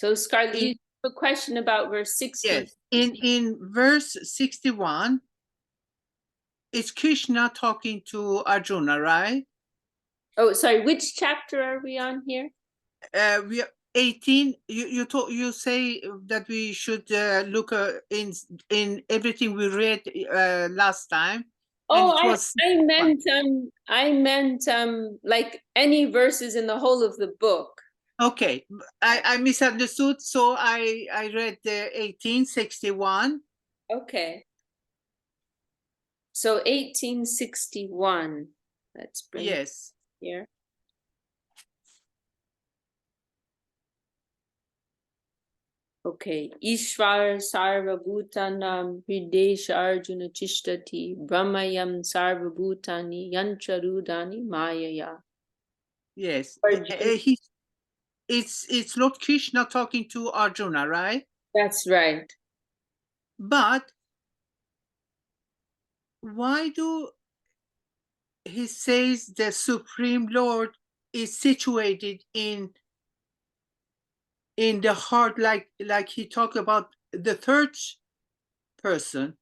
So Scarlett, you have a question about verse 60. Yes, in verse 61, it's Krishna talking to Arjuna, right? Oh, sorry, which chapter are we on here? We are 18. You say that we should look in everything we read last time. Oh, I meant like any verses in the whole of the book. Okay, I misunderstood. So I read the 1861. Okay. So 1861. Let's bring it here. Okay. Ishvar sarva bhutanam hridesha arjuna tishtati brahmayam sarva bhutani yancharudani mayaya. Yes. It's Lord Krishna talking to Arjuna, right? That's right. But why do he says the Supreme Lord is situated in the heart, like he talked about the third person?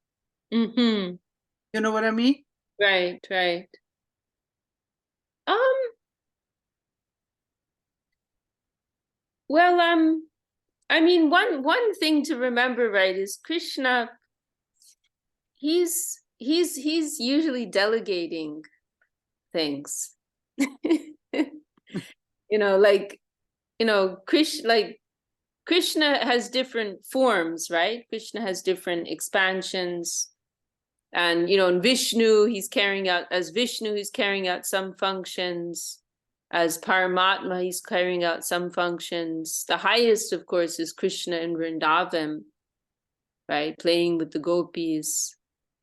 Mm-hmm. You know what I mean? Right, right. Well, I mean, one thing to remember, right, is Krishna, he's usually delegating things. Krishna has different forms, right? Krishna has different expansions. And, in Vishnu, he's carrying out some functions. As Paramatma, he's carrying out some functions. The highest, of course, is Krishna in Vrindavan, right? Playing with the gopis,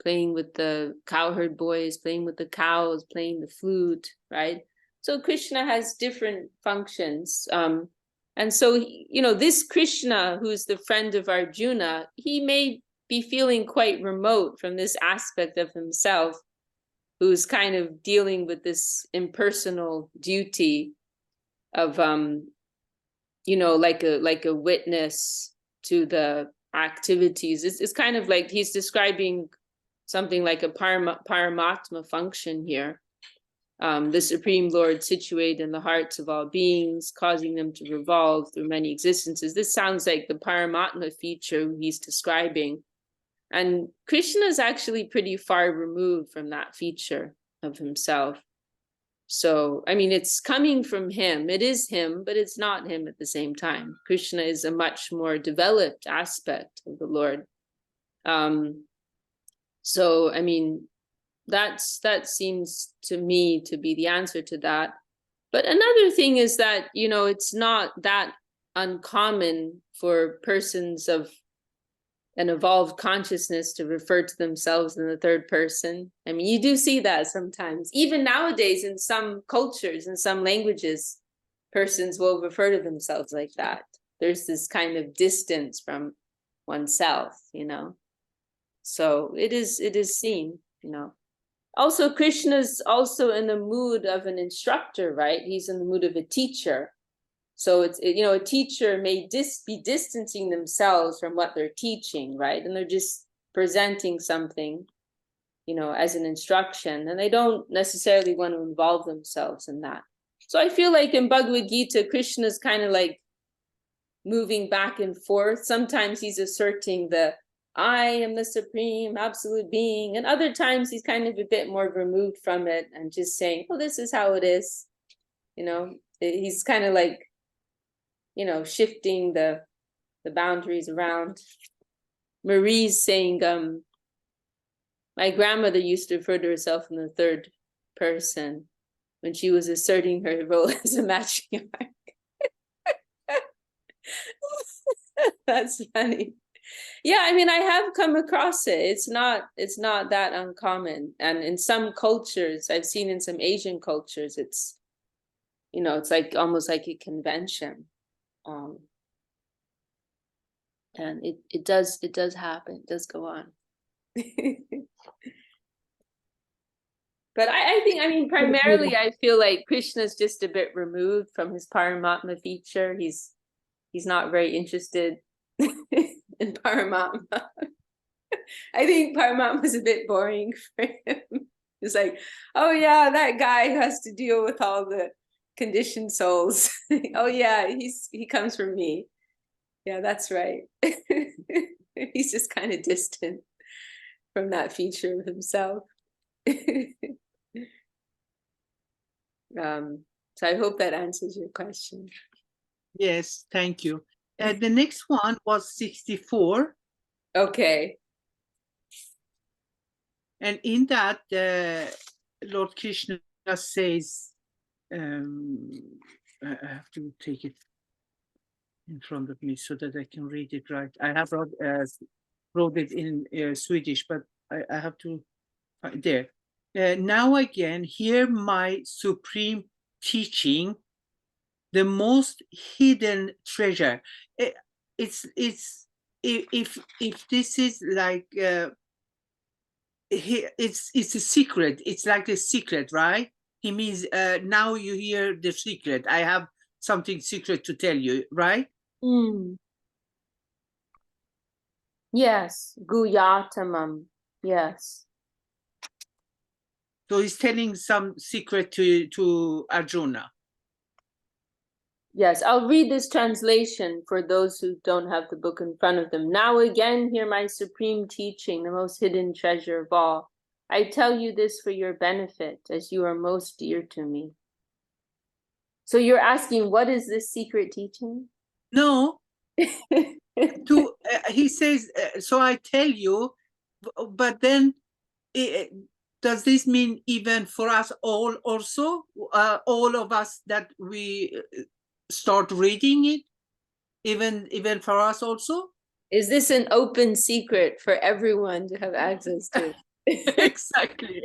playing with the cowherd boys, playing with the cows, playing the flute, right? So Krishna has different functions. And so, this Krishna, who's the friend of Arjuna, he may be feeling quite remote from this aspect of himself, who's kind of dealing with this impersonal duty of, like a witness to the activities. It's kind of like he's describing something like a Paramatma function here. The Supreme Lord situated in the hearts of all beings, causing them to revolve through many existences. This sounds like the Paramatma feature he's describing. And Krishna is actually pretty far removed from that feature of himself. So, I mean, it's coming from him. It is him, but it's not him at the same time. Krishna is a much more developed aspect of the Lord. So, I mean, that seems to me to be the answer to that. But another thing is that, it's not that uncommon for persons of an evolved consciousness to refer to themselves in the third person. I mean, you do see that sometimes. Even nowadays, in some cultures, in some languages, persons will refer to themselves like that. There's this kind of distance from oneself, So it is seen, Also, Krishna's also in the mood of an instructor, right? He's in the mood of a teacher. So a teacher may be distancing themselves from what they're teaching, right? And they're just presenting something, as an instruction, and they don't necessarily want to involve themselves in that. So I feel like in Bhagavad Gita, Krishna's kind of like moving back and forth. Sometimes he's asserting I am the supreme absolute being, and other times he's kind of a bit more removed from it and just saying, oh, this is how it is. He's kind of like, shifting the boundaries around. Marie's saying, my grandmother used to refer to herself in the third person when she was asserting her role as a matriarch. That's funny. Yeah, I mean, I have come across it. It's not that uncommon. And in some cultures, I've seen in some Asian cultures, it's, it's like almost like a convention. And it does happen, it does go on. But I think, I mean, primarily I feel like Krishna's just a bit removed from his Paramatma feature. He's He's not very interested in Paramatma. I think Paramatma is a bit boring for him. It's like, oh yeah, that guy who has to deal with all the conditioned souls. Oh yeah, he comes from me. Yeah, that's right. He's just kind of distant from that feature of himself. So I hope that answers your question. Yes, thank you. The next one was 64. Okay. And in that, Lord Krishna says, I have to take it in front of me so that I can read it right. I have wrote it in Swedish, but I have to there. Now again, hear my supreme teaching, the most hidden treasure. It's if this is like it's a secret. It's like a secret, right? He means now you hear the secret. I have something secret to tell you, right? Yes, Guyatamam. Yes. So he's telling some secret to Arjuna. Yes, I'll read this translation for those who don't have the book in front of them. Now again, hear my supreme teaching, the most hidden treasure of all. I tell you this for your benefit, as you are most dear to me. So you're asking, what is this secret teaching? No, he says, so I tell you, but then does this mean even for us all also, all of us that we start reading it, even for us also? Is this an open secret for everyone to have access to? Exactly.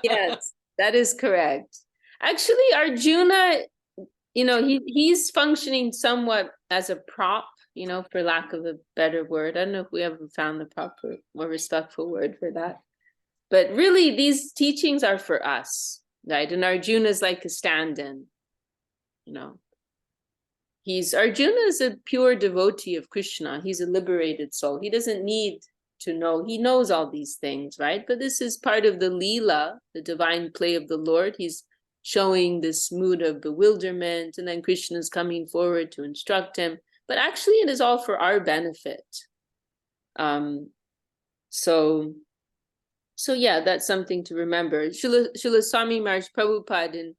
Yes, that is correct. Actually, Arjuna, he's functioning somewhat as a prop, for lack of a better word. I don't know if we ever found the proper, more respectful word for that. But really, these teachings are for us, right? And Arjuna is like a stand-in, Arjuna is a pure devotee of Krishna. He's a liberated soul. He doesn't need to know. He knows all these things, right? But this is part of the Leela, the divine play of the Lord. He's showing this mood of bewilderment, and then Krishna is coming forward to instruct him. But actually, it is all for our benefit. So yeah, that's something to remember. Srila Swami Maharaj Prabhupada,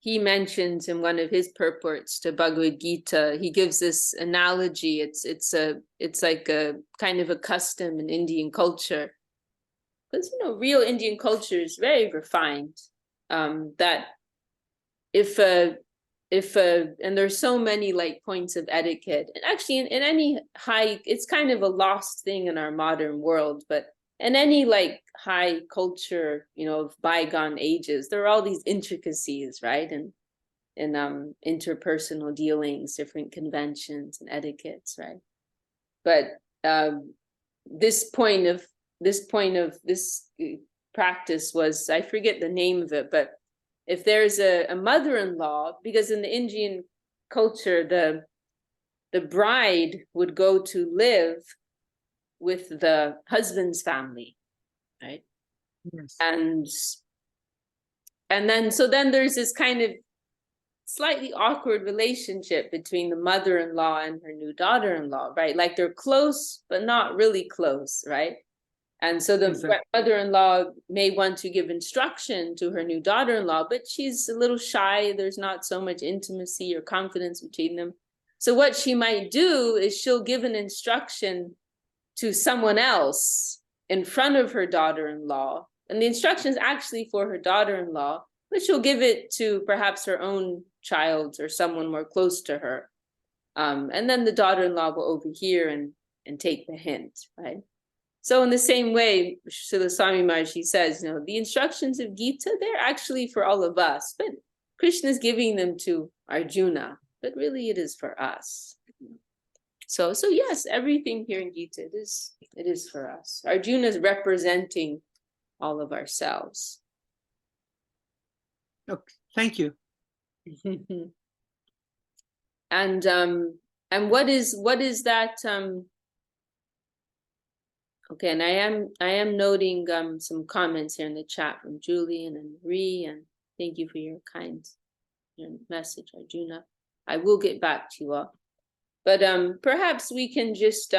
he mentions in one of his purports to Bhagavad Gita, he gives this analogy. It's like a kind of a custom in Indian culture, because real Indian culture is very refined. That if and there's so many like points of etiquette, and actually in any high, it's kind of a lost thing in our modern world, but in any like high culture, of bygone ages, there are all these intricacies, right? And interpersonal dealings, different conventions and etiquettes, right? But this point of this practice was, I forget the name of it, but if there's a mother-in-law, because in the Indian culture, the bride would go to live with the husband's family, right? Yes. And then there's this kind of slightly awkward relationship between the mother-in-law and her new daughter-in-law, right? Like they're close, but not really close, right? And so the mother-in-law may want to give instruction to her new daughter-in-law, but she's a little shy. There's not so much intimacy or confidence between them. So what she might do is she'll give an instruction to someone else in front of her daughter-in-law. And the instruction is actually for her daughter-in-law, but she'll give it to perhaps her own child or someone more close to her. And then the daughter-in-law will overhear and take the hint, right? So in the same way, Srila Swami Maharaj, he says, the instructions of Gita, they're actually for all of us, but Krishna is giving them to Arjuna, but really it is for us. So yes, everything here in Gita, it is for us. Arjuna is representing all of ourselves. Okay, thank you. And what is that? Okay, and I am noting some comments here in the chat from Julian and Marie, and thank you for your kind message, Arjuna. I will get back to you all, but perhaps we can just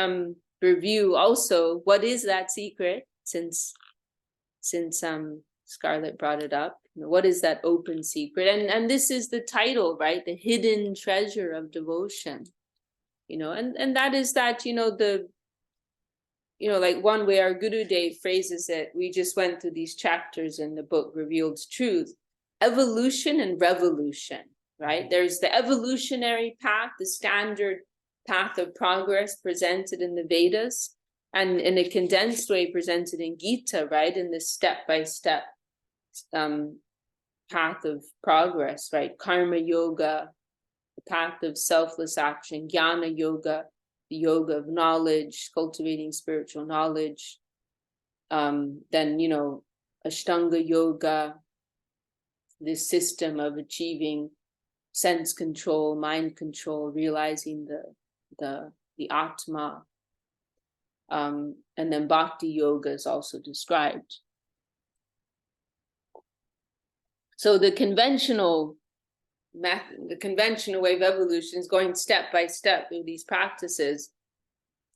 review also what is that secret, since Scarlett brought it up. What is that open secret? And this is the title, right? The hidden treasure of devotion. And that is that, like one way our Guru Dev phrases it, we just went through these chapters in the book Revealed Truth, evolution and revolution, right? There's the evolutionary path, the standard path of progress presented in the Vedas, and in a condensed way presented in Gītā, right? In this step-by-step path of progress, right? Karma yoga, the path of selfless action, jnana yoga, the yoga of knowledge, cultivating spiritual knowledge. Then, Ashtanga yoga, this system of achieving sense control, mind control, realizing the Atma. And then Bhakti yoga is also described. So the conventional method, the conventional way of evolution is going step by step through these practices.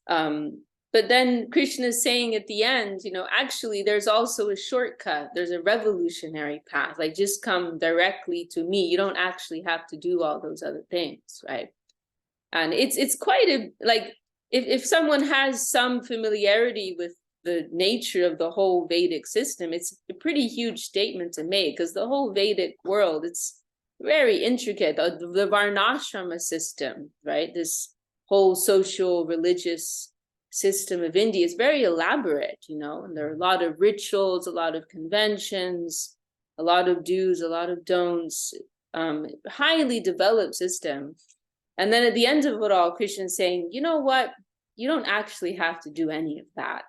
But then Krishna is saying at the end, actually there's also a shortcut. There's a revolutionary path. Like, just come directly to me. You don't actually have to do all those other things, right? And it's quite a, like, if someone has some familiarity with the nature of the whole Vedic system, it's a pretty huge statement to make, because the whole Vedic world, it's very intricate. The Varnashrama system, right? This whole social religious system of India is very elaborate, and there are a lot of rituals, a lot of conventions, a lot of do's, a lot of don'ts, highly developed system. And then at the end of it all, Krishna is saying, you know what? You don't actually have to do any of that.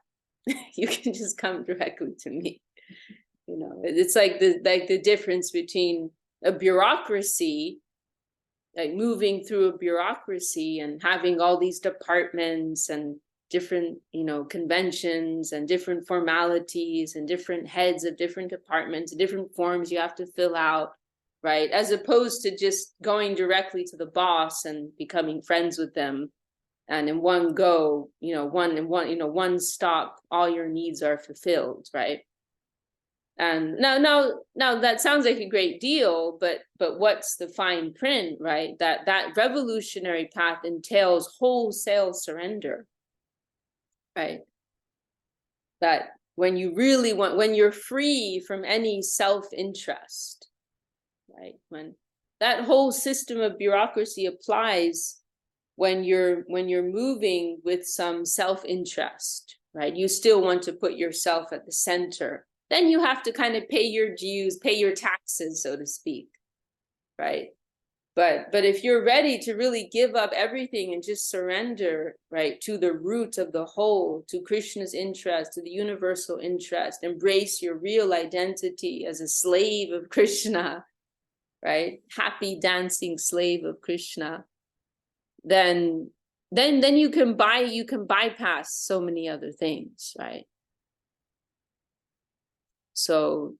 You can just come directly to me. It's like the difference between a bureaucracy, like moving through a bureaucracy and having all these departments and different, conventions and different formalities and different heads of different departments, different forms you have to fill out, right? As opposed to just going directly to the boss and becoming friends with them. And in one go, one stop, all your needs are fulfilled, right? And now that sounds like a great deal, but what's the fine print, right? That revolutionary path entails wholesale surrender, right? That when you really when you're free from any self-interest, right? When that whole system of bureaucracy applies, when you're moving with some self-interest, right? You still want to put yourself at the center. Then you have to kind of pay your dues, pay your taxes, so to speak, right? But if you're ready to really give up everything and just surrender, right, to the root of the whole, to Krishna's interest, to the universal interest, embrace your real identity as a slave of Krishna, right? Happy dancing slave of Krishna. Then you can bypass so many other things, right? So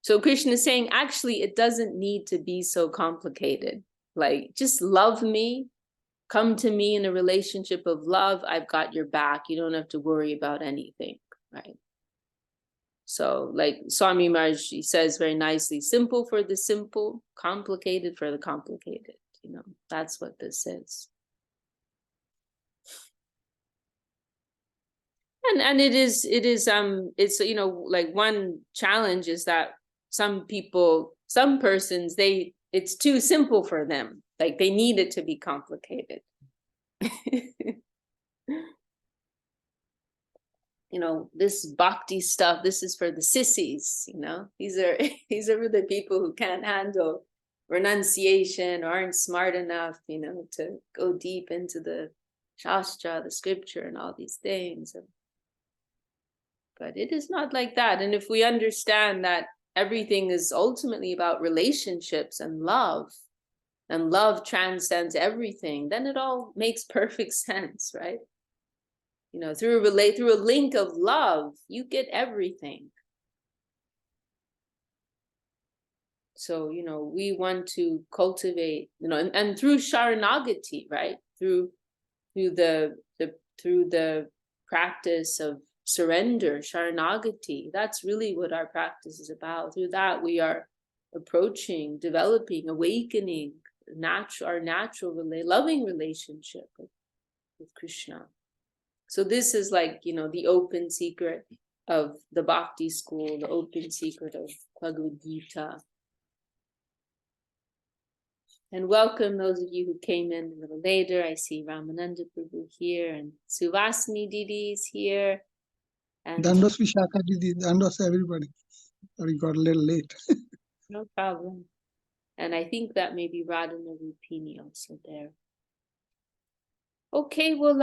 Krishna is saying, actually, it doesn't need to be so complicated. Like, just love me, come to me in a relationship of love. I've got your back. You don't have to worry about anything, right? So, like Swami Maharaj says very nicely, simple for the simple, complicated for the complicated. That's what this is. And it's like one challenge is that some persons, it's too simple for them. Like, they need it to be complicated. This bhakti stuff, this is for the sissies, these are the people who can't handle renunciation or aren't smart enough, to go deep into the Shastra, the scripture, and all these things. But it is not like that. And if we understand that everything is ultimately about relationships and love, and love transcends everything, then it all makes perfect sense, right? You know, through a link of love, you get everything. So, you know, we want to cultivate, you know, and through Sharanagati, right? Through the practice of surrender, Sharanagati, that's really what our practice is about. Through that, we are approaching, developing, awakening our natural loving relationship with Krishna. So this is like, you know, the open secret of the Bhakti school, the open secret of Bhagavad Gita. And welcome those of you who came in a little later. I see Ramananda Prabhu here, and Suvasini Didi is here. And Dandos Vishaka Didi, Dandos everybody. Sorry, got a little late. no problem. And I think that may be Radhana Rupini also there. Okay, well,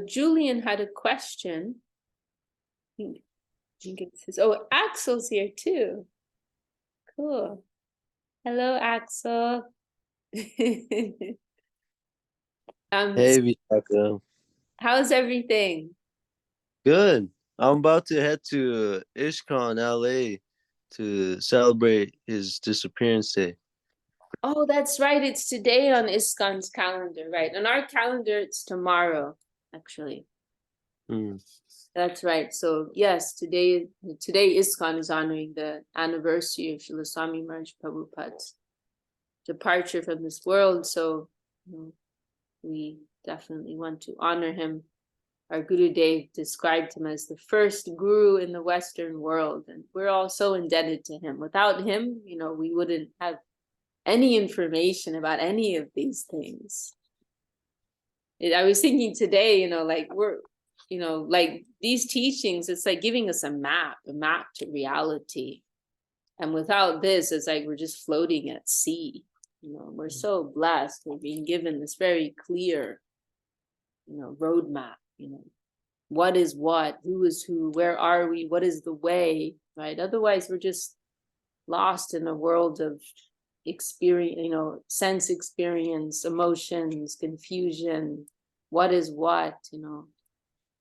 Julian had a question. I think it says, oh, Axel's here too. Cool. Hello, Axel. Hey, Vishaka. How's everything? Good. I'm about to head to ISKCON, LA to celebrate his disappearance day. Oh, that's right. It's today on ISKCON's calendar, right? On our calendar, it's tomorrow, actually. That's right. So yes, today ISKCON is honoring the anniversary of Srila Swami Maharaj Prabhupada's departure from this world. So we definitely want to honor him. Our Guru Dev described him as the first guru in the Western world, and we're all so indebted to him. Without him, you know, we wouldn't have any information about any of these things. I was thinking today, you know, like like these teachings, it's like giving us a map to reality. And without this, it's like we're just floating at sea. You know, we're so blessed. We're being given this very clear, you know, roadmap, you know, what is what, who is who, where are we, what is the way, right? Otherwise, we're just lost in a world of experience, you know, sense experience, emotions, confusion, what is what, you know,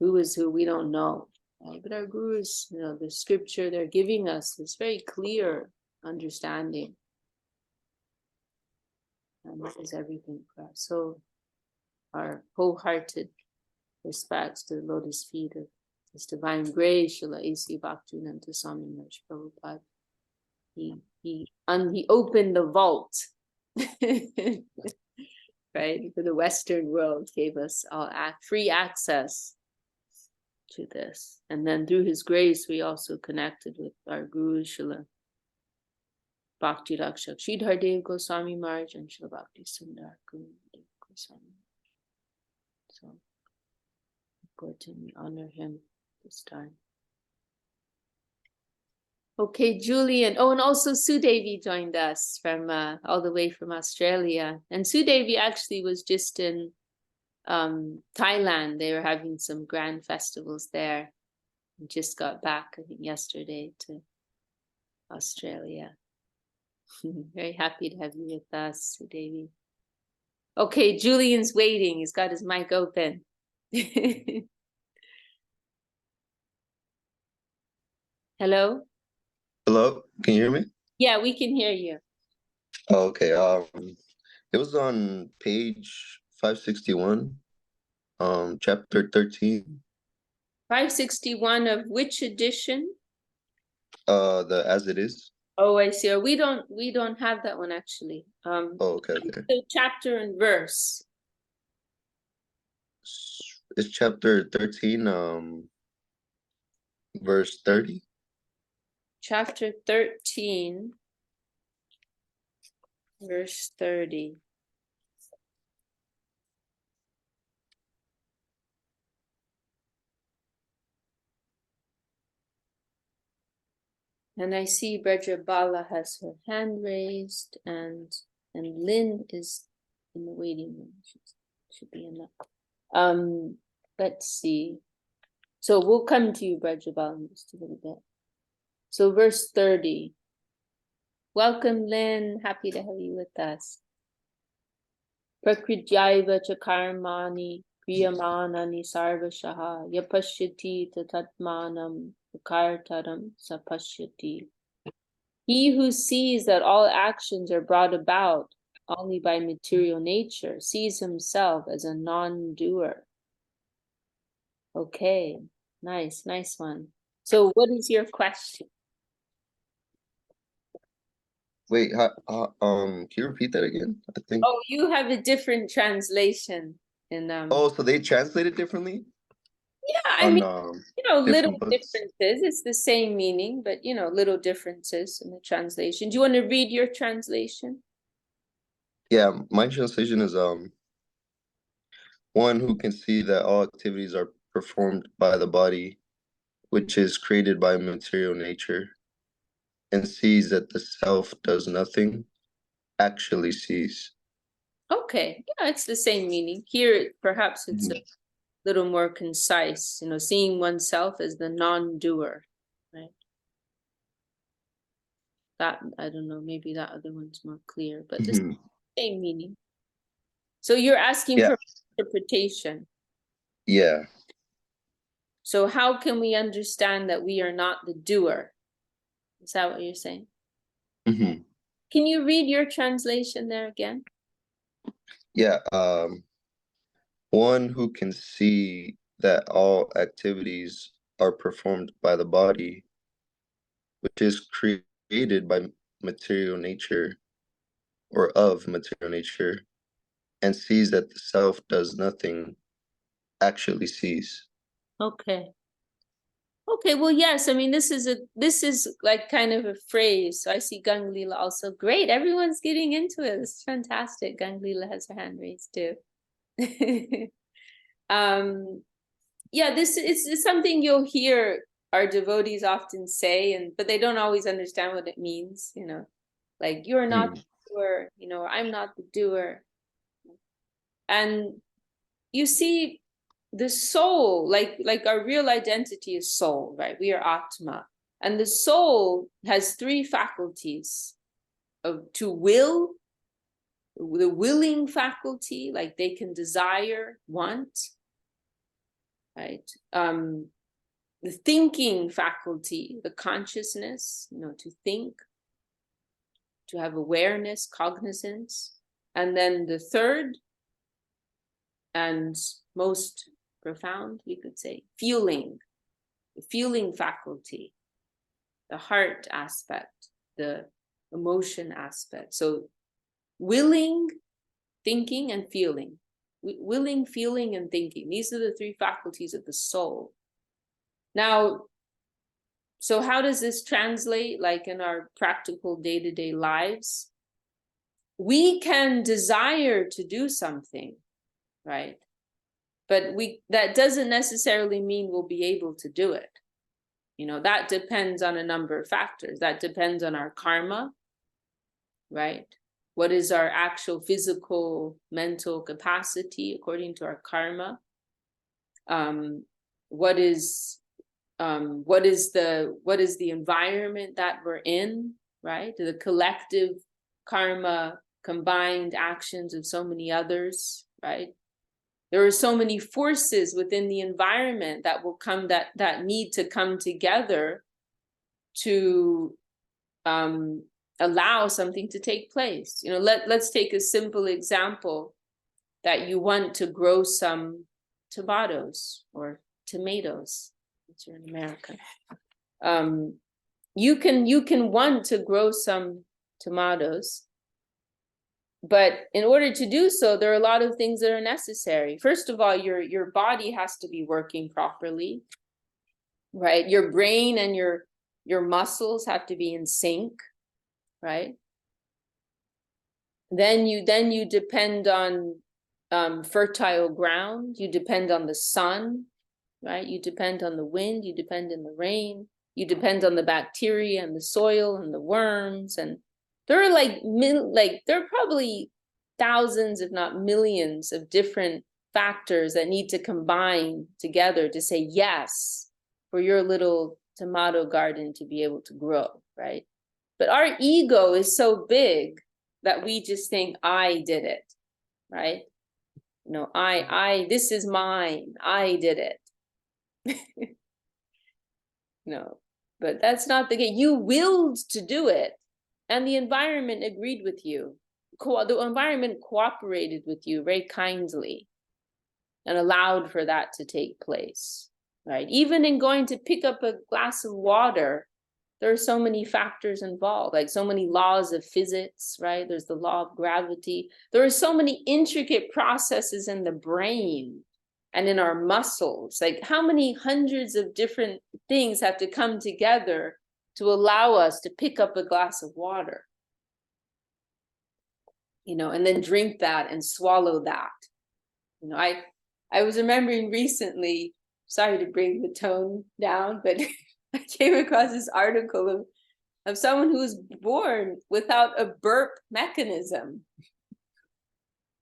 who is who, we don't know. Right? But our gurus, you know, the scripture, they're giving us this very clear understanding. And this is everything for us. So our wholehearted respects to the lotus feet of His Divine Grace, Srila A.C. Bhaktivinoda Swami Maharaj Prabhupada. He opened the vault, right, for the Western world, gave us all free access to this. And then through his grace, we also connected with our Guru, Srila Bhakti Rakshak Sridhar Dev Goswami Maharaj and Srila Bhakti Sundar Guru Dev Goswami Maharaj. So important, we honor him this time. Okay, Julian. Oh, and also Sudevi joined us from all the way from Australia. And Sudevi actually was just in Thailand. They were having some grand festivals there. And just got back, I think, yesterday to Australia. Very happy to have you with us, Sudevi. Okay, Julian's waiting. He's got his mic open. Hello? Hello, can you hear me? Yeah, we can hear you. Oh, okay. It was on page 561, chapter 13. 561 of which edition? The As It Is. Oh, I see. We don't have that one actually. Oh, okay. The chapter and verse. It's chapter 13, verse 30. Chapter 13, verse 30. And I see Brajabala has her hand raised, and Lynn is in the waiting room. Should be enough. Let's see. So we'll come to you, Brajabala, in just a little bit. So verse 30. Welcome, Lynn. Happy to have you with us. Prakrityaiva cha karmani kriyamanani sarvashaha yapashyati tatatmanam kartaram sapashyati. He who sees that all actions are brought about only by material nature sees himself as a non-doer. Okay, nice one. So what is your question? Wait, can you repeat that again? I think. Oh, you have a different translation in Oh, so they translate it differently yeah, I on mean, little different books. differences. It's the same meaning, but little differences in the translation. Do you want to read your translation? Yeah, my translation is one who can see that all activities are performed by the body, which is created by material nature, and sees that the self does nothing, actually sees. Okay, yeah, it's the same meaning. Here, perhaps it's a little more concise, seeing oneself as the non-doer, right? That, I don't know, maybe that other one's more clear, but the same meaning. So you're asking Yeah. for interpretation. Yeah. So how can we understand that we are not the doer? Is that what you're saying? Mm-hmm. Can you read your translation there again? Yeah. One who can see that all activities are performed by the body, which is created by material nature or of material nature, and sees that the self does nothing, actually sees. Okay. Okay, well, yes, I mean, this is like kind of a phrase. So I see Ganglila also. Great, everyone's getting into it. It's fantastic. Ganglila has her hand raised too. Yeah, this is something you'll hear our devotees often say, but they don't always understand what it means, like you're not the doer, I'm not the doer. And you see, the soul, like our real identity is soul, right? We are Atma. And the soul has three faculties to will, the willing faculty, like they can desire, want, right? The thinking faculty, the consciousness, to think, to have awareness, cognizance. And then the third and most profound, we could say, feeling, the feeling faculty, the heart aspect, the emotion aspect. So willing, thinking, and feeling. Willing, feeling, and thinking. These are the three faculties of the soul. Now, so how does this translate like in our practical day-to-day lives? We can desire to do something, right? But that doesn't necessarily mean we'll be able to do it. That depends on a number of factors. That depends on our karma, right? What is our actual physical, mental capacity according to our karma? What is the environment that we're in, right? The collective karma, combined actions of so many others, right? There are so many forces within the environment that will come that need to come together to allow something to take place. Let's take a simple example that you want to grow some tomatoes or tomatoes. Since you're in America, you can want to grow some tomatoes. But in order to do so, there are a lot of things that are necessary. First of all, your body has to be working properly, right? Your brain and your muscles have to be in sync, right? Then you depend on fertile ground. You depend on the sun, right? You depend on the wind. You depend on the rain. You depend on the bacteria and the soil and the worms, and there are there are probably thousands, if not millions, of different factors that need to combine together to say yes for your little tomato garden to be able to grow, right? But our ego is so big that we just think, I did it, right? You know, this is mine, I did it. No, but that's not the case. You willed to do it, and the environment agreed with you. The environment cooperated with you very kindly and allowed for that to take place, right? Even in going to pick up a glass of water, there are so many factors involved, like so many laws of physics, right? There's the law of gravity. There are so many intricate processes in the brain and in our muscles. Like how many hundreds of different things have to come together to allow us to pick up a glass of water, you know, and then drink that and swallow that. You know, I was remembering recently, sorry to bring the tone down, but I came across this article of someone who was born without a burp mechanism.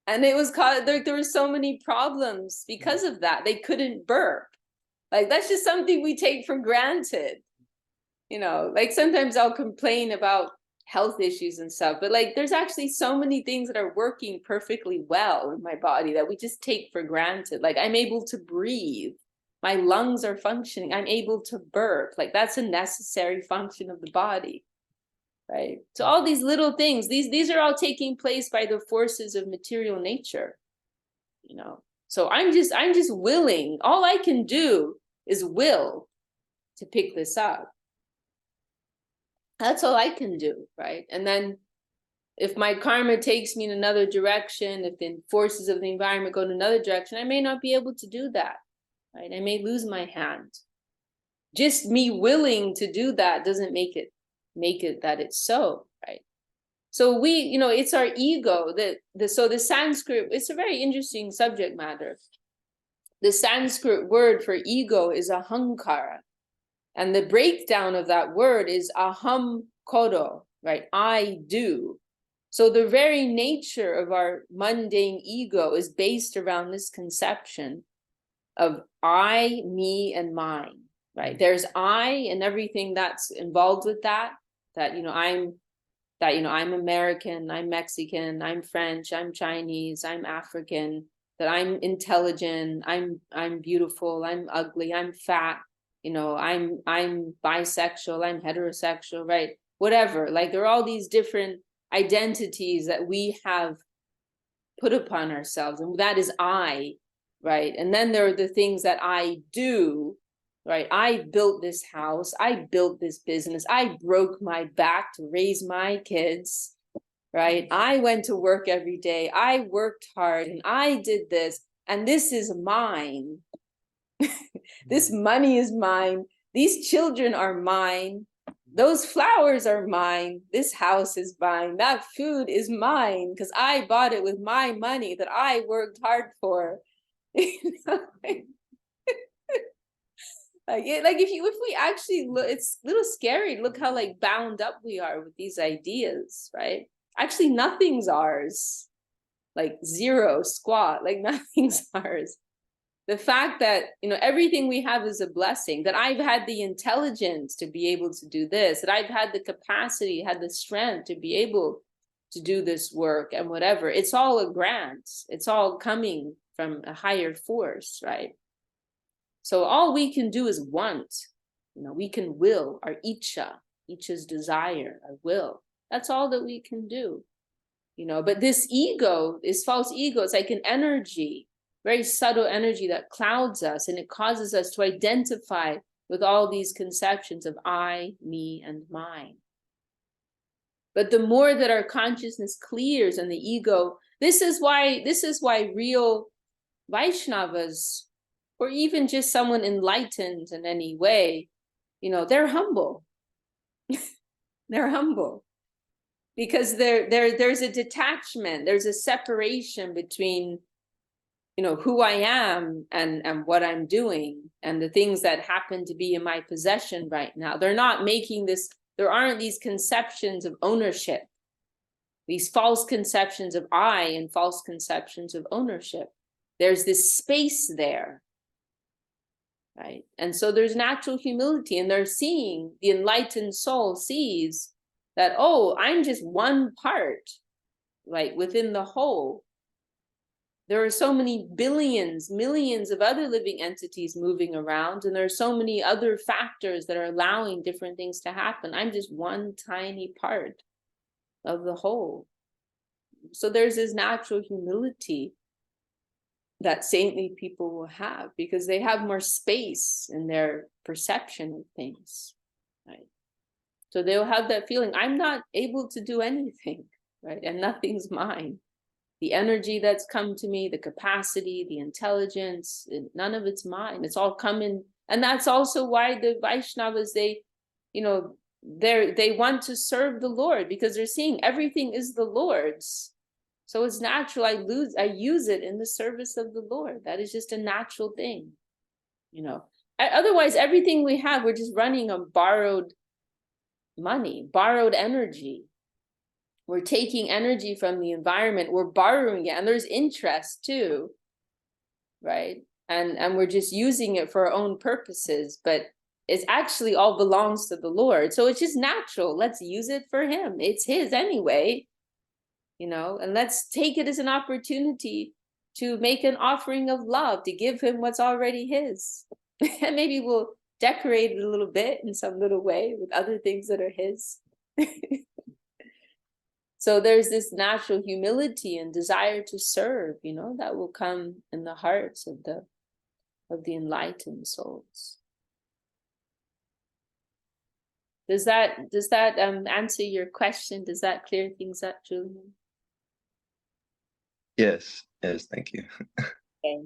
And it was called, there were so many problems because of that. They couldn't burp. Like, that's just something we take for granted. You know, like sometimes I'll complain about health issues and stuff, but like there's actually so many things that are working perfectly well in my body that we just take for granted. Like I'm able to breathe. My lungs are functioning. I'm able to burp. Like that's a necessary function of the body, right? So all these little things, these are all taking place by the forces of material nature, you know. So I'm just willing. All I can do is will to pick this up. That's all I can do, right? And then if my karma takes me in another direction, if the forces of the environment go in another direction, I may not be able to do that, right? I may lose my hand. Just me willing to do that doesn't make it that it's so, right? So we, you know, it's our ego so the Sanskrit, it's a very interesting subject matter. The Sanskrit word for ego is ahankara. And the breakdown of that word is aham koro, right? I do. So the very nature of our mundane ego is based around this conception of I, me, and mine, right? There's I and everything that's involved with that, you know, I'm American, I'm Mexican, I'm French, I'm Chinese, I'm African, that I'm intelligent, I'm beautiful, I'm ugly, I'm fat, you know, I'm bisexual, I'm heterosexual, right? Whatever, like there are all these different identities that we have put upon ourselves, and that is I, right? And then there are the things that I do, right? I built this house, I built this business, I broke my back to raise my kids, right? I went to work every day, I worked hard, and I did this, and this is mine. This money is mine. These children are mine. Those flowers are mine. This house is mine. That food is mine because I bought it with my money that I worked hard for. Like if we actually look, it's a little scary. Look how like bound up we are with these ideas, right? Actually, nothing's ours. Like zero, squat, like nothing's ours. The fact that, you know, everything we have is a blessing, that I've had the intelligence to be able to do this, that I've had the capacity, had the strength to be able to do this work and whatever. It's all a grant. It's all coming from a higher force, right? So all we can do is want, you know, we can will, our icha's desire, our will. That's all that we can do, you know. But this ego, this false ego, it's like an energy, very subtle energy that clouds us, and it causes us to identify with all these conceptions of I, me, and mine. But the more that our consciousness clears and the ego, this is why real Vaishnavas, or even just someone enlightened in any way, you know, they're humble. They're humble. Because there's a detachment, there's a separation between, you know, who I am and what I'm doing and the things that happen to be in my possession right now. They're not making this, there aren't these conceptions of ownership, these false conceptions of I and false conceptions of ownership. There's this space there, right? And so there's natural humility, and they're seeing, the enlightened soul sees that, oh, I'm just one part, like within the whole. there are so many billions, millions of other living entities moving around, and there are so many other factors that are allowing different things to happen. I'm just one tiny part of the whole. So there's this natural humility that saintly people will have, because they have more space in their perception of things, right? So they'll have that feeling, I'm not able to do anything, right? And nothing's mine. The energy that's come to me, the capacity, the intelligence, none of it's mine. It's all coming. And that's also why the Vaishnavas, they want to serve the Lord, because they're seeing everything is the Lord's. So it's natural. I use it in the service of the Lord. That is just a natural thing, Otherwise, everything we have, we're just running on borrowed money, borrowed energy. We're taking energy from the environment, we're borrowing it, and there's interest too, right? And we're just using it for our own purposes, but it's actually all belongs to the Lord. So it's just natural. Let's use it for him. It's his anyway, and let's take it as an opportunity to make an offering of love, to give him what's already his. And maybe we'll decorate it a little bit in some little way with other things that are his. So there's this natural humility and desire to serve, that will come in the hearts of the enlightened souls. Does that answer your question? Does that clear things up, Julian? Yes, thank you. Okay.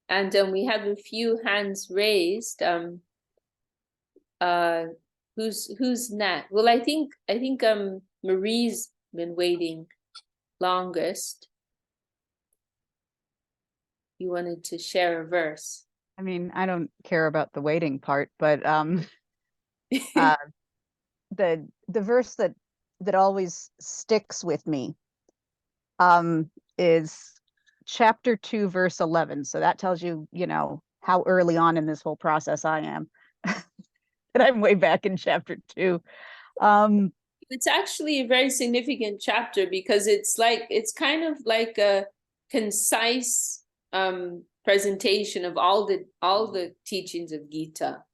And we have a few hands raised. Who's next? Well, I think Marie's been waiting longest. You wanted to share a verse. I mean, I don't care about the waiting part, but the verse that always sticks with me is chapter 2, verse 11. So that tells you, how early on in this whole process I am. And I'm way back in chapter 2. It's actually a very significant chapter, because it's kind of like a concise presentation of all the teachings of Gita.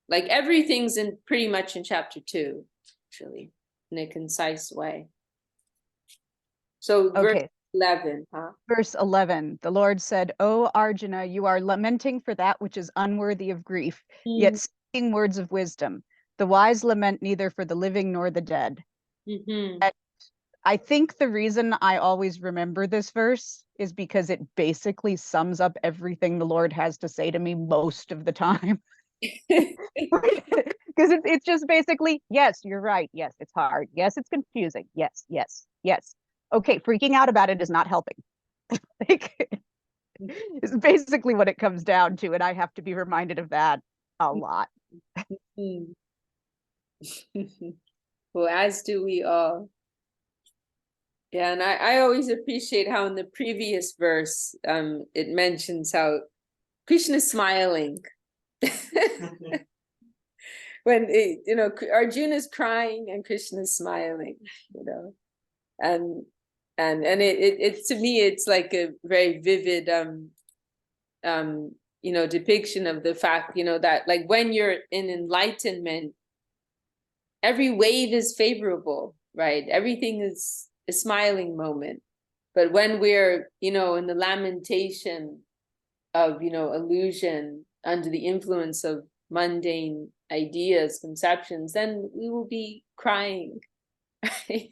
Like everything's pretty much in chapter 2, actually, in a concise way. So verse 11, huh? Verse 11, the Lord said, "O Arjuna, you are lamenting for that which is unworthy of grief, yet speaking words of wisdom. The wise lament neither for the living nor the dead." Mm-hmm. And I think the reason I always remember this verse is because it basically sums up everything the Lord has to say to me most of the time. Because it's just basically, yes, you're right. Yes, it's hard. Yes, it's confusing. Yes, yes, yes. Okay, freaking out about it is not helping. It's basically what it comes down to, and I have to be reminded of that a lot. Well, as do we all. Yeah, and I always appreciate how in the previous verse it mentions how Krishna's smiling. When Arjuna's crying and Krishna's smiling, and it to me it's like a very vivid depiction of the fact that like when you're in enlightenment, every wave is favorable, right? Everything is a smiling moment. But when we're in the lamentation of illusion, under the influence of mundane ideas, conceptions, then we will be crying, right?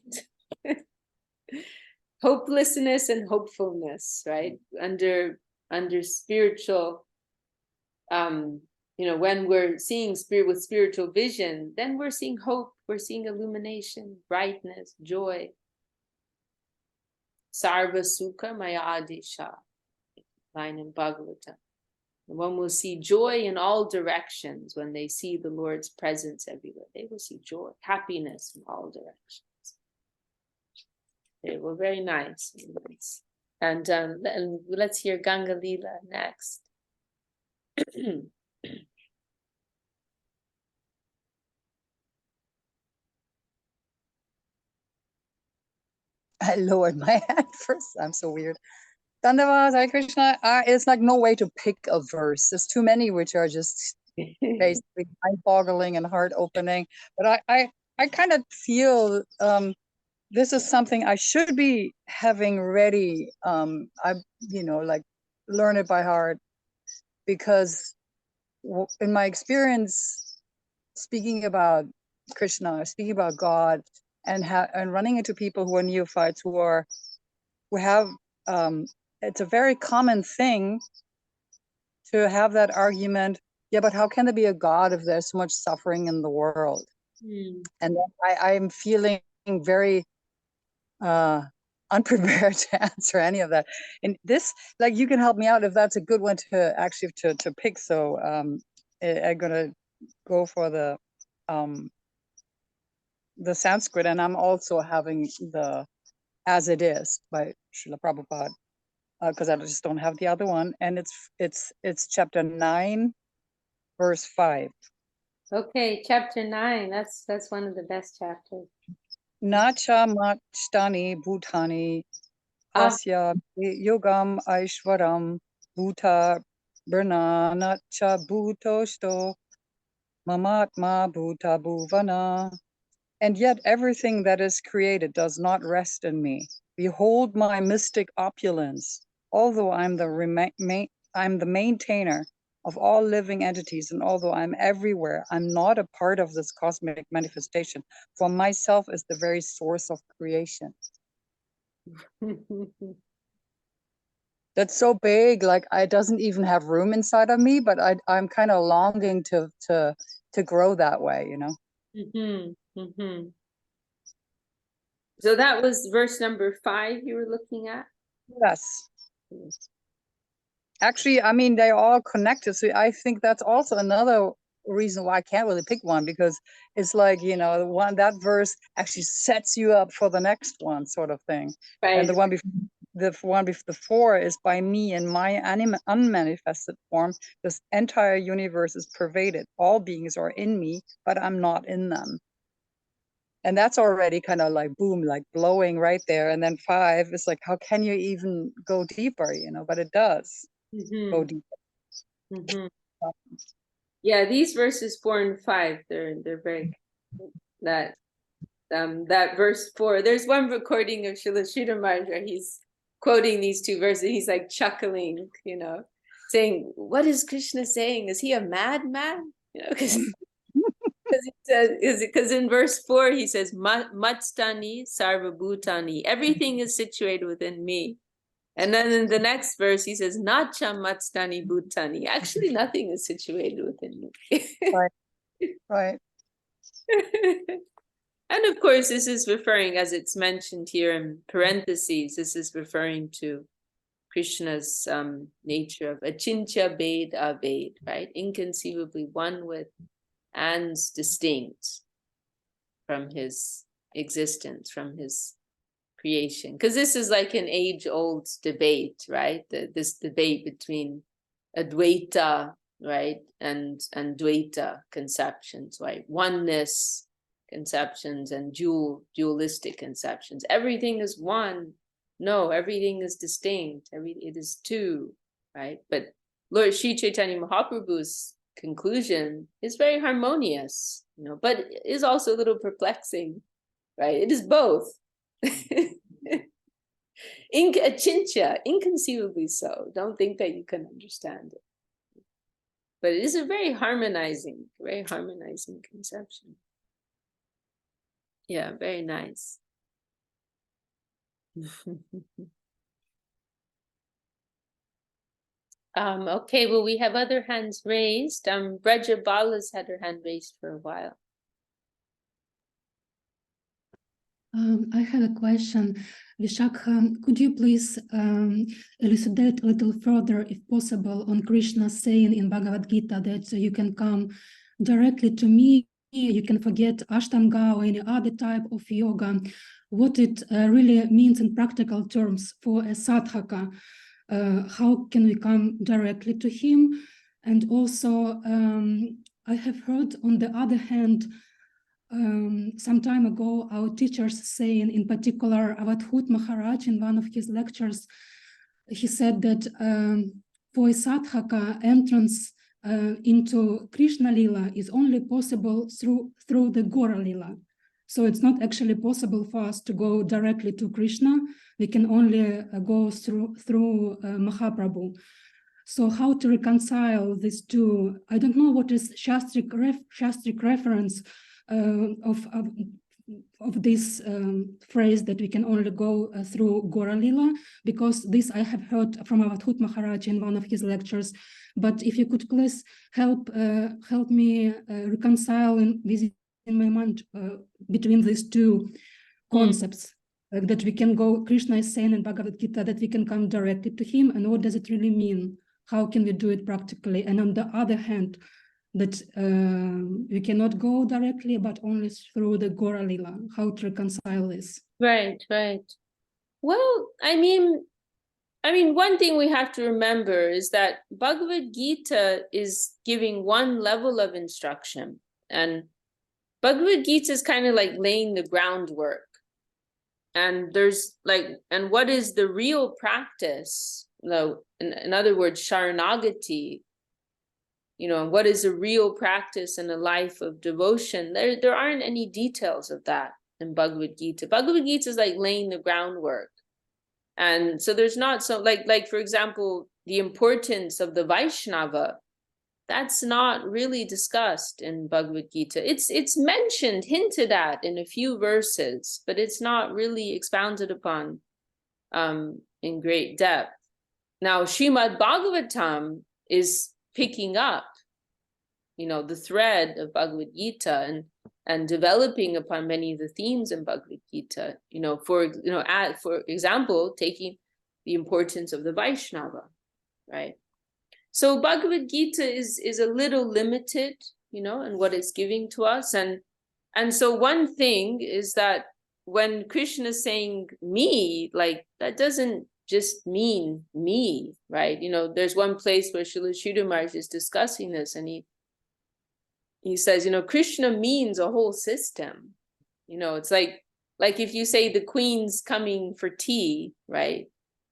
Hopelessness and hopefulness, right? Under spiritual, when we're seeing spirit with spiritual vision, then we're seeing hope, we're seeing illumination, brightness, joy. Sarva Sukha Mayadisha, line in Bhagavatam. One will see joy in all directions when they see the Lord's presence everywhere. They will see joy, happiness in all directions. They were very nice. And let's hear Ganga Leela next. I lowered my hand first. I'm so weird. Dandavas, Hare Krishna. It's like no way to pick a verse. There's too many which are just basically mind-boggling and heart-opening. But I kind of feel this is something I should be having ready. I like learn it by heart, because in my experience speaking about Krishna, speaking about God, and running into people who are neophytes, who have it's a very common thing to have that argument. Yeah, but how can there be a God if there's so much suffering in the world? And I'm feeling very unprepared to answer any of that. And this, like, you can help me out if that's a good one to actually to pick. So I'm gonna go for the Sanskrit, and I'm also having the As It Is by Srila Prabhupada, because I just don't have the other one. And it's chapter 9, verse 5. Okay, chapter 9. That's one of the best chapters. Nacha matstani bhutani asya yogam aishwaram bhuta brna nacha bhutosto mamatma bhuta bhuvana. And yet everything that is created does not rest in me. Behold my mystic opulence. Although I'm the maintainer of all living entities, and although I'm everywhere, I'm not a part of this cosmic manifestation. For myself is the very source of creation. That's so big, like it doesn't even have room inside of me, but I'm kind of longing to grow that way, you know. So that was verse number 5 you were looking at? Yes. Actually, I mean, they're all connected. So I think that's also another reason why I can't really pick one, because it's like, you know, that verse actually sets you up for the next one, sort of thing. Right. And the one before is by me in my unmanifested form. This entire universe is pervaded. All beings are in me, but I'm not in them. And that's already kind of like boom, like blowing right there. And then 5 is like, how can you even go deeper, you know? But it does go deeper. Yeah, these verses 4 and 5, they're very that verse 4. There's one recording of Srila Sridhar Maharaj where he's quoting these 2 verses. He's like chuckling, you know, saying, "What is Krishna saying? Is he a madman?" You know, because because in verse 4 he says, "Matstani sarva bhutani." Everything is situated within me. And then in the next verse, he says, "Nacha matstani bhutani." Actually, nothing is situated within me. Right. And of course, this is referring, as it's mentioned here in parentheses, this is referring to Krishna's nature of achintya bhed abhed, right? Inconceivably one with and distinct from his existence, from his creation. Because this is like an age-old debate, right? This debate between Advaita, right, and Dvaita conceptions, right? Oneness conceptions and dualistic conceptions. Everything is one. No, everything is distinct. It is two, right? But Lord Sri Chaitanya Mahaprabhu's conclusion is very harmonious, you know, but is also a little perplexing, right? It is both. Achintya, inconceivably so. Don't think that you can understand it. But it is a very harmonizing conception. Yeah, very nice. Okay, well, we have other hands raised. Braja Bala's had her hand raised for a while. I have a question. Vishakha, could you please elucidate a little further, if possible, on Krishna's saying in Bhagavad Gita that you can come directly to me, you can forget Ashtanga or any other type of yoga, what it really means in practical terms for a sadhaka? How can we come directly to him? And also, I have heard, on the other hand, some time ago, our teachers saying, in particular, Avadhut Maharaj in one of his lectures, he said that for a sadhaka, entrance into Krishna Lila is only possible through the Gora Lila. So it's not actually possible for us to go directly to Krishna. We can only go through Mahaprabhu. So how to reconcile these two? I don't know what is Shastric reference of this phrase that we can only go through Gora Lila, because this I have heard from Avadhut Maharaj in one of his lectures. But if you could please help me reconcile within my mind between these two concepts, that we can go, Krishna is saying in Bhagavad Gita that we can come directly to him, and what does it really mean? How can we do it practically? And on the other hand, that we cannot go directly, but only through the Gora Lila. How to reconcile this? Right, right. Well, I mean, one thing we have to remember is that Bhagavad Gita is giving one level of instruction, and Bhagavad Gita is kind of like laying the groundwork. And there's and what is the real practice? In other words, Sharanagati, what is a real practice in a life of devotion? There aren't any details of that in Bhagavad Gita. Bhagavad Gita is like laying the groundwork. And so there's not so like for example, the importance of the Vaishnava, that's not really discussed in Bhagavad Gita. It's mentioned, hinted at in a few verses, but it's not really expounded upon in great depth. Now, Srimad Bhagavatam is picking up, the thread of Bhagavad Gita and developing upon many of the themes in Bhagavad Gita. For example, taking the importance of the Vaishnava, right? So Bhagavad Gita is a little limited, in what it's giving to us, and so one thing is that when Krishna is saying me, that doesn't just mean me, right? There's one place where Srila Sridhar Maharaj is discussing this, and he says, Krishna means a whole system. It's like if you say the queen's coming for tea, right?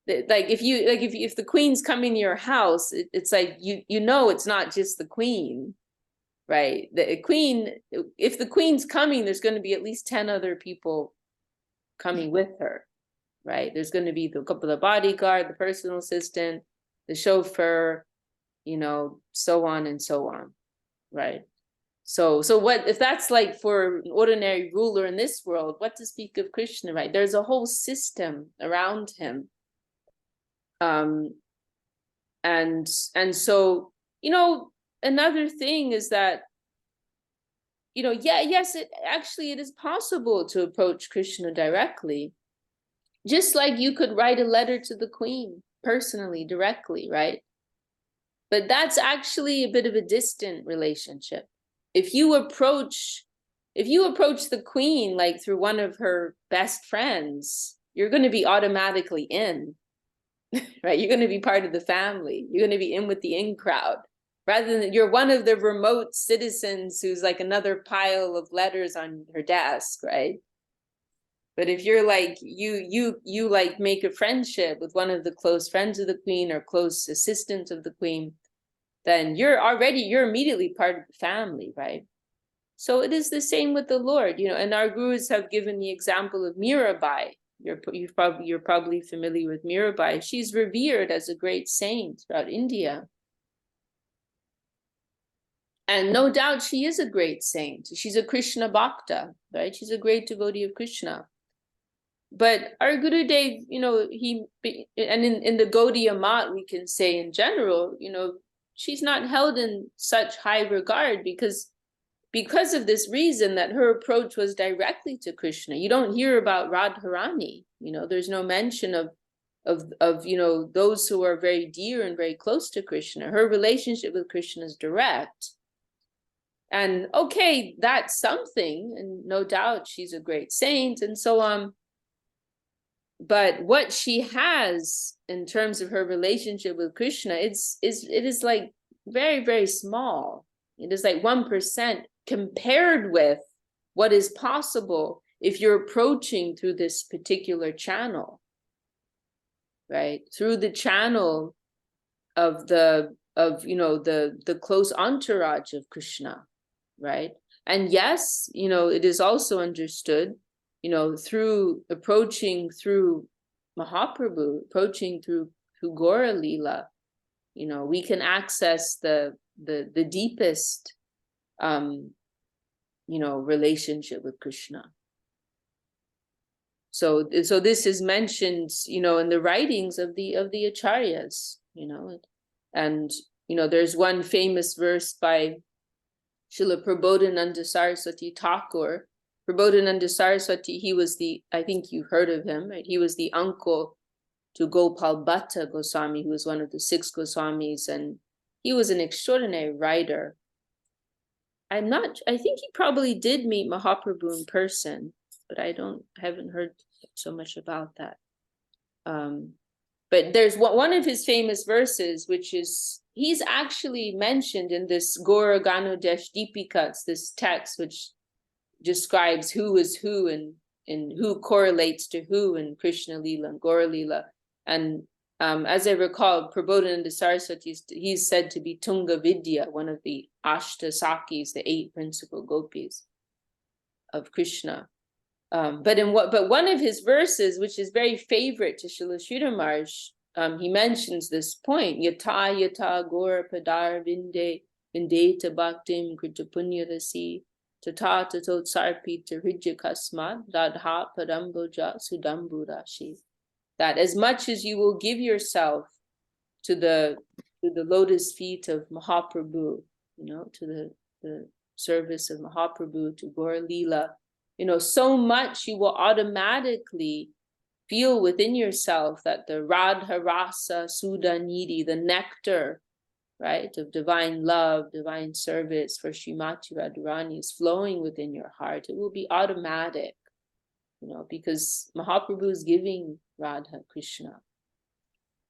If the queen's coming to your house, it's like it's not just the queen, right? If the queen's coming, there's going to be at least 10 other people coming with her, right? There's going to be the bodyguard, the personal assistant, the chauffeur, so on and so on, right? So what if that's like for an ordinary ruler in this world? What to speak of Krishna, right? There's a whole system around him. And so, another thing is that, yes, it is possible to approach Krishna directly, just like you could write a letter to the queen personally, directly, right? But that's actually a bit of a distant relationship. If you approach the queen like through one of her best friends, you're going to be automatically in. Right, you're going to be part of the family. You're going to be in with the in crowd, rather than you're one of the remote citizens who's like another pile of letters on her desk, right? But if you're like you like make a friendship with one of the close friends of the queen or close assistants of the queen, then you're immediately part of the family, right? So it is the same with the Lord, and our gurus have given the example of Mirabai. You're probably familiar with Mirabai. She's revered as a great saint throughout India. And no doubt she is a great saint. She's a Krishna Bhakta, right? She's a great devotee of Krishna. But our Gurudev, and in the Gaudiya Mat, we can say in general, she's not held in such high regard because of this reason that her approach was directly to Krishna. You don't hear about Radharani, there's no mention of those who are very dear and very close to Krishna. Her relationship with Krishna is direct. And okay, that's something, and no doubt she's a great saint and so on. But what she has in terms of her relationship with Krishna, it is like very, very small. It is like 1% compared with what is possible if you're approaching through this particular channel, right? Through the channel of the close entourage of Krishna, right? And yes, it is also understood, through approaching through Mahaprabhu, approaching through Gaura Leela, we can access the deepest relationship with Krishna. So this is mentioned, in the writings of the acharyas, and there's one famous verse by Srila Prabodhananda Saraswati Thakur. Prabodhananda Saraswati, I think you've heard of him, right? He was the uncle to Gopal Bhatta Goswami, who was one of the 6 Goswamis, and he was an extraordinary writer. I think he probably did meet Mahaprabhu in person, but I haven't heard so much about that. But there's one of his famous verses, which is, he's actually mentioned in this Gaura Ganodesh Deepika, this text, which describes who is who and who correlates to who in Krishna Leela and Gaura Leela. And as I recall, Prabodhananda Saraswati, he's said to be Tunga Vidya, one of the Ashta Sakis, the 8 principal gopis of Krishna. But one of his verses, which is very favorite to Srila Sridhar Maharaj, he mentions this point: Yata yata Gaura Padar Vinde Vindeta Bhaktim Krita Punyarasi Tata Tatot Sarpita Hridya Kasmat Radha Paramboja Sudambu Rashi. That as much as you will give yourself to the lotus feet of Mahaprabhu, to the service of Mahaprabhu, to Gaura Leela, so much you will automatically feel within yourself that the Radha Rasa Sudha Nidhi, the nectar, right, of divine love, divine service for Srimati Radharani is flowing within your heart. It will be automatic, because Mahaprabhu is giving Radha Krishna.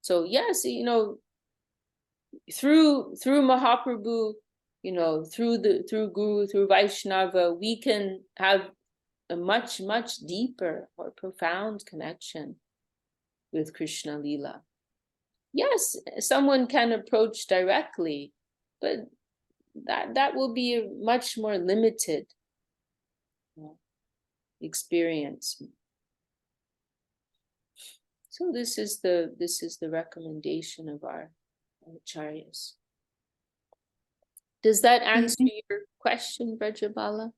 So yes, through Mahaprabhu, through Guru, through Vaishnava, we can have a much, much deeper or profound connection with Krishna Leela. Yes, someone can approach directly, but that will be a much more limited experience. So this is the recommendation of our acharyas. Does that answer your question, Vrajabala?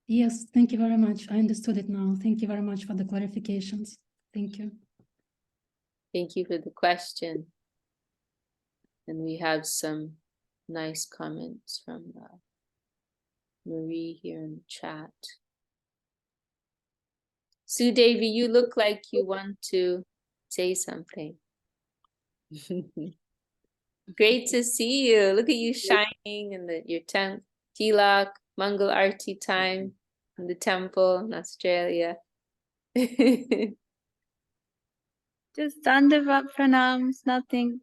Yes, thank you very much. I understood it now. Thank you very much for the clarifications. Thank you. Thank you for the question. And we have some nice comments from Marie here in the chat. Sue Devi, you look like you want to say something. Great to see you. Look at you shining in your tent. Tilak, Mangal Arti time in the temple in Australia. Just Dandavat pranams, nothing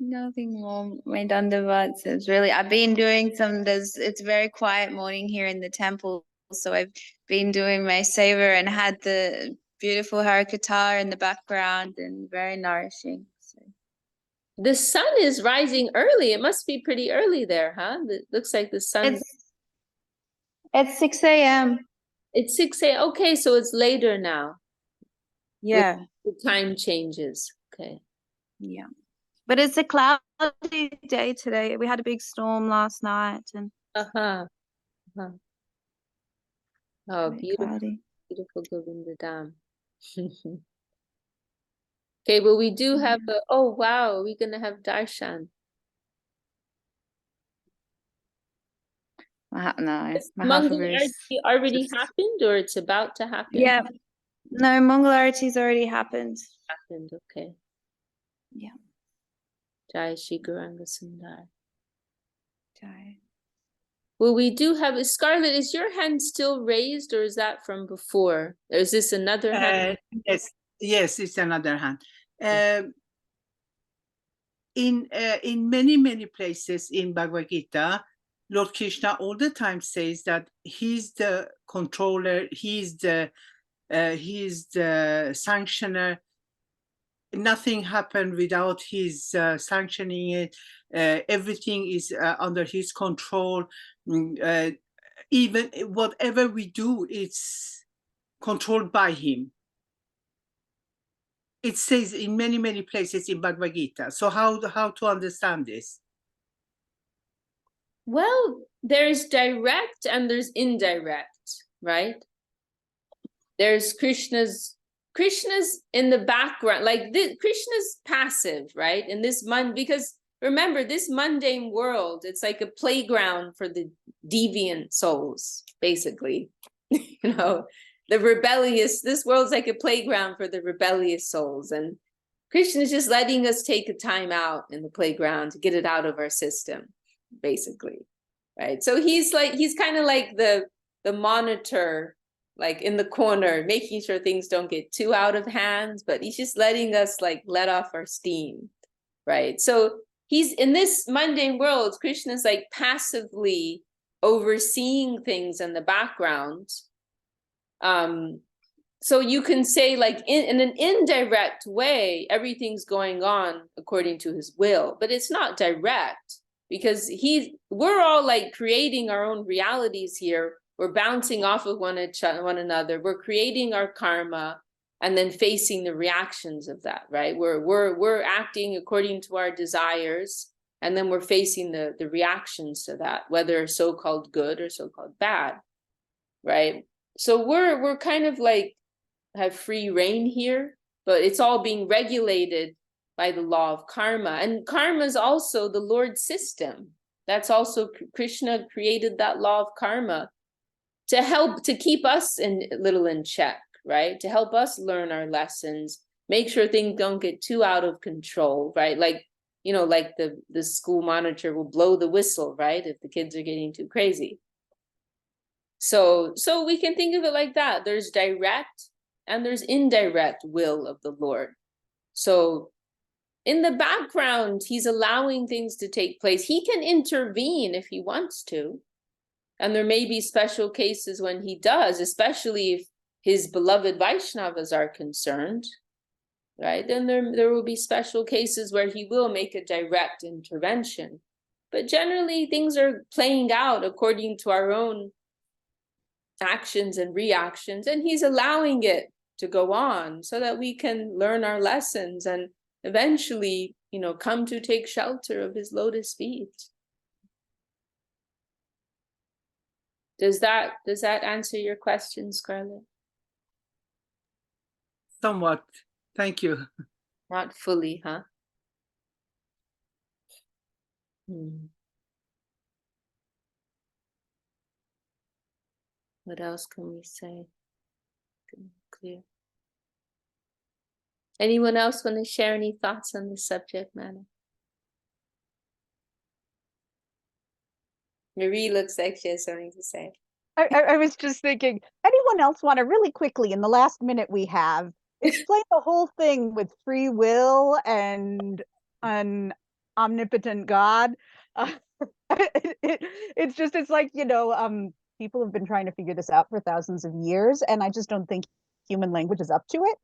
more. My Dandavats is really, I've been doing it's a very quiet morning here in the temple. So I've been doing my seva and had the beautiful Harikatha in the background and very nourishing. So. The sun is rising early. It must be pretty early there, huh? It looks like the sun. It's 6 a.m. It's 6 a.m. Okay, so it's later now. Yeah. The time changes. Okay. Yeah. But it's a cloudy day today. We had a big storm last night and Oh, beautiful. cloudy. Beautiful Govinda Dham. Okay, well, we do have oh wow, we're gonna have darshan. No, Mangal Arati already happened, or it's about to happen? Yeah. No, Mangal Arati's already happened. Happened, okay. Yeah. Jai Shri Gauranga Sundar. Jai. Well, we do have Scarlett. Is your hand still raised, or is that from before? Or is this another hand? Yes, it's another hand. In many places in Bhagavad Gita, Lord Krishna all the time says that he's the controller, he's the sanctioner. Nothing happened without his sanctioning it. Everything is under his control. Even whatever we do, it's controlled by him. It says in many, many places in Bhagavad Gita. So how to understand this? Well, there's direct and there's indirect, right? There's Krishna's in the background, like this, Krishna's passive, right? In this because remember, this mundane world, it's like a playground for the deviant souls, basically. You know, the rebellious, this world's like a playground for the rebellious souls. And Krishna is just letting us take a time out in the playground to get it out of our system, basically, right? So he's kind of like the monitor, like in the corner, making sure things don't get too out of hand, but he's just letting us like let off our steam, right? So he's in this mundane world, Krishna's like passively overseeing things in the background. So you can say like in an indirect way, everything's going on according to his will, but it's not direct because we're all like creating our own realities here. We're bouncing off of one another. We're creating our karma and then facing the reactions of that, right? We're acting according to our desires, and then we're facing the reactions to that, whether so-called good or so-called bad, right? So we're kind of like have free reign here, but it's all being regulated by the law of karma. And karma is also the Lord's system. That's also Krishna created that law of karma to help to keep us in check, right? To help us learn our lessons, make sure things don't get too out of control, right? Like, you know, like the school monitor will blow the whistle, right? If the kids are getting too crazy. So we can think of it like that. There's direct and there's indirect will of the Lord. So in the background, he's allowing things to take place. He can intervene if he wants to. And there may be special cases when he does, especially if his beloved Vaishnavas are concerned, right? Then there will be special cases where he will make a direct intervention. But generally, things are playing out according to our own actions and reactions, and he's allowing it to go on so that we can learn our lessons and eventually, you know, come to take shelter of his lotus feet. Does that answer your question, Scarlett? Somewhat. Thank you. Not fully, huh? What else can we say? Clear. Anyone else want to share any thoughts on the subject matter? Marie looks like she has something to say. I was just thinking, anyone else want to really quickly, in the last minute we have, explain the whole thing with free will and an omnipotent God? It's like, you know, people have been trying to figure this out for thousands of years, and I just don't think human language is up to it.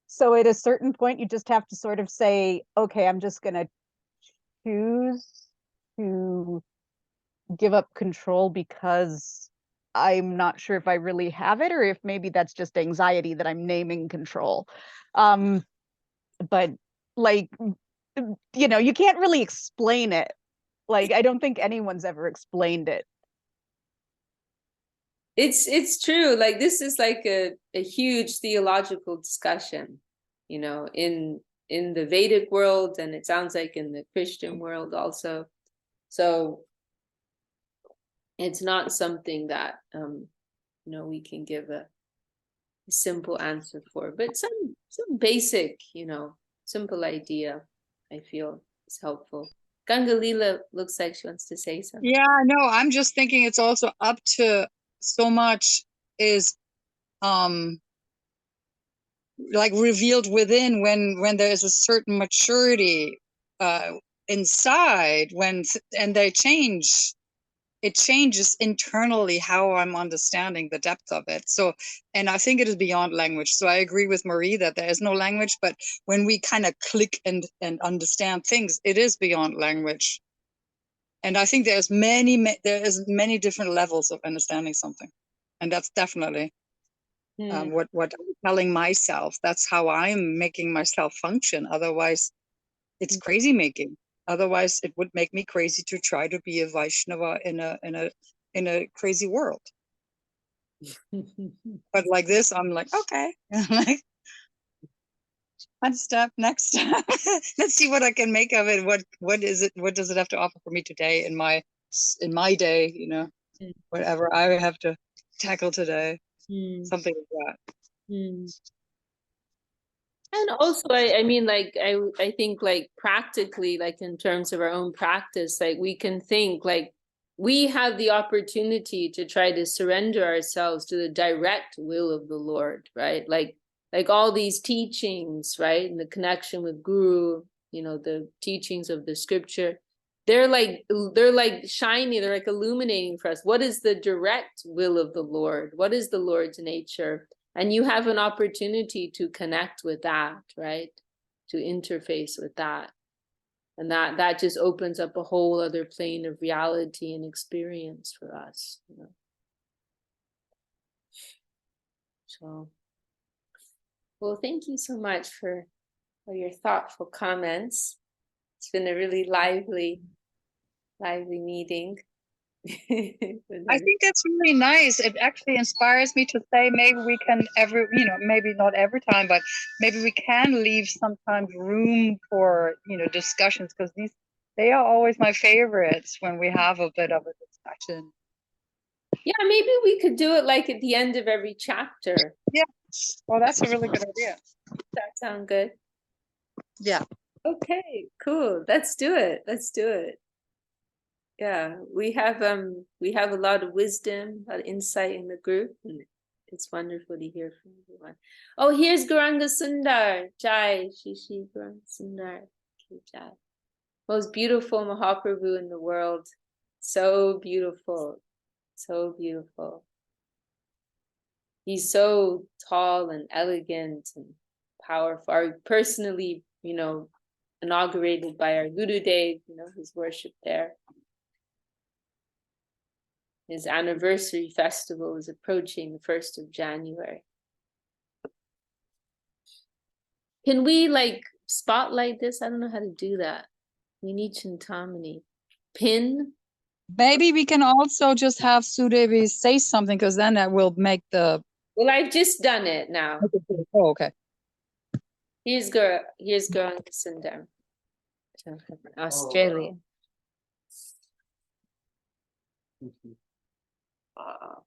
So at a certain point, you just have to sort of say, okay, I'm just going to choose to give up control because I'm not sure if I really have it, or if maybe that's just anxiety that I'm naming control. But like, you know, you can't really explain it. Like, I don't think anyone's ever explained it. It's true. Like, this is like a huge theological discussion, you know, in the Vedic world, and it sounds like in the Christian world also. So it's not something that you know, we can give a simple answer for, but some basic, you know, simple idea I feel is helpful. Gangalila looks like she wants to say something. Yeah, no, I'm just thinking it's also up to so much is like revealed within when there is a certain maturity inside, and they change it changes internally how I'm understanding the depth of it. So, and I think it is beyond language. So I agree with Marie that there is no language, but when we kind of click and understand things, it is beyond language. And I think there is many different levels of understanding something. And that's definitely what I'm telling myself. That's how I'm making myself function. Otherwise, it's crazy making. Otherwise, it would make me crazy to try to be a Vaishnava in a crazy world. But like this, I'm like, okay, like one step, next step. Let's see what I can make of it. What is it? What does it have to offer for me today in my day? You know, whatever I have to tackle today, something like that. And also, I mean, like, I think, like, practically, like, in terms of our own practice, like, we can think, like, we have the opportunity to try to surrender ourselves to the direct will of the Lord, right? Like all these teachings, right? And the connection with Guru, you know, the teachings of the scripture, they're like shiny, they're like illuminating for us. What is the direct will of the Lord? What is the Lord's nature? And you have an opportunity to connect with that, right? To interface with that. And that just opens up a whole other plane of reality and experience for us, you know. So, well, thank you so much for your thoughtful comments. It's been a really lively meeting. I think that's really nice. It actually inspires me to say maybe we can maybe not every time, but maybe we can leave sometimes room for, discussions, because they are always my favorites when we have a bit of a discussion. Yeah, maybe we could do it like at the end of every chapter. Yeah. Well, that's a really good idea. That sound good? Yeah. Okay, cool. Let's do it. Yeah, we have a lot of wisdom, a lot of insight in the group, and it's wonderful to hear from everyone. Oh, here's Gauranga Sundar. Jai, Shishi Gauranga Sundar. Okay, Jai. Most beautiful Mahaprabhu in the world. So beautiful. So beautiful. He's so tall and elegant and powerful. Personally, inaugurated by our Gurudev, his worship there. His anniversary festival is approaching the 1st of January. Can we spotlight this? I don't know how to do that. We need Chintamani. Pin? Maybe we can also just have Sudevi say something, because then that will make the... Well, I've just done it now. Oh, okay. Here's Gauranga Sundar from Australia. Wow.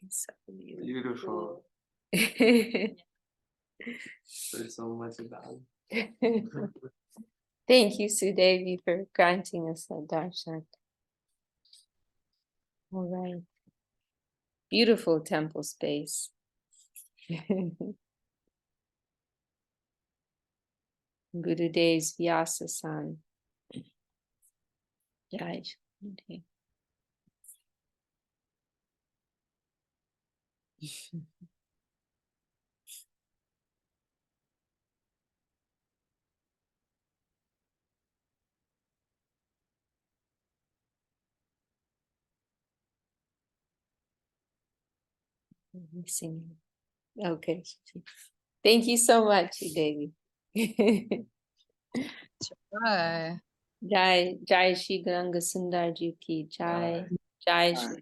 It's so beautiful. There's so much about Thank you, Sudevi, for granting us that darshan. All right. Beautiful temple space. Gurudev's Vyasa-san. Jai. Okay. Thank you so much, Devi. Bye. Jai Shri Gauranga Sundar Ji ki Jai. Jai Shri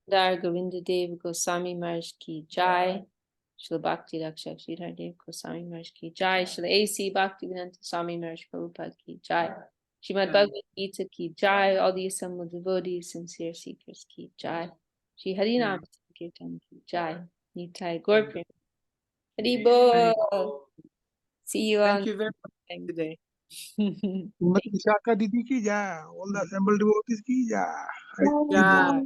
Sundar Govinda Dev Goswami Maharaj ki Jai. Shri Bhakti Rakshak Sridhar Dev Goswami Maharaj ki Jai. Shri A.C. Bhaktivedanta Swami Maharaj Prabhupada ki Jai. Srimad Bhagavad Gita ki Jai. All the assembled devotees, sincere seekers ki Jai. Shri Harinam Kirtan ki Jai. Nitai Gaur Prem. Hari Bol. See you Thank on you very much today. Vishaka Didi ki jai. All the assembled devotees ki jai. Jai.